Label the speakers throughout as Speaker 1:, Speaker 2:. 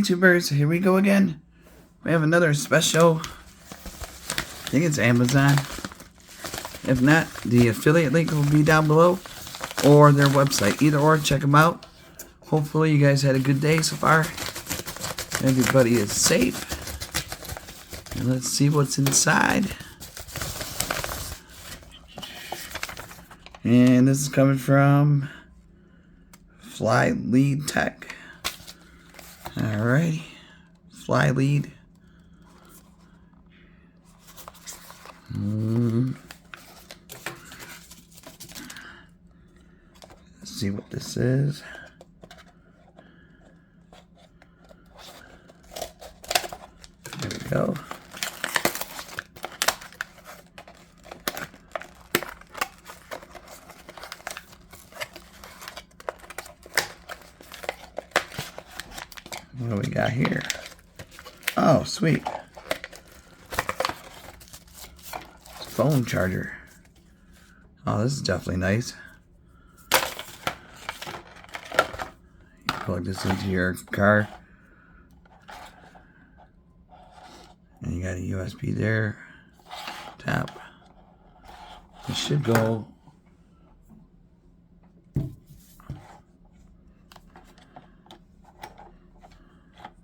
Speaker 1: YouTubers, here we go again. We have another special. I think it's Amazon. If not, the affiliate link will be down below, or their website. Either or, check them out. Hopefully you guys had a good day so far. Everybody is safe. And let's see what's inside. And this is coming from Flylead Tech. Alrighty. Flylead. Let's see what this is. There we go. What do we got here? Oh, sweet. Phone charger. Oh, this is definitely nice. You plug this into your car. And you got a USB there. Tap. It should go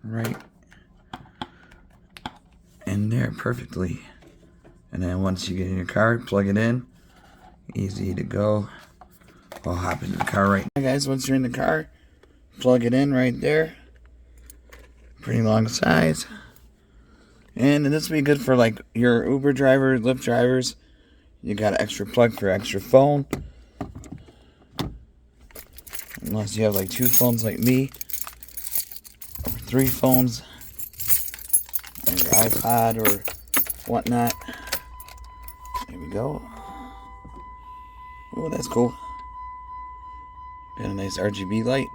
Speaker 1: right in there perfectly. And then once you get in your car, plug it in. Easy to go. I'll hop into the car right now, guys. Once you're in the car, plug it in right there. Pretty long size. And this will be good for like your Uber driver, Lyft drivers. You got an extra plug for extra phone. Unless you have like 2 phones like me. Or 3 phones. Or your iPod or whatnot. There we go. Oh, that's cool. Got a nice RGB light.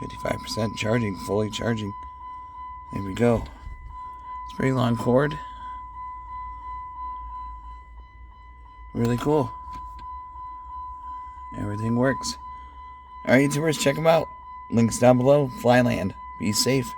Speaker 1: 55% charging, fully charging. There we go. It's a pretty long cord. Really cool. Everything works. Alright, YouTubers, check them out. Links down below. Flylead. Be safe.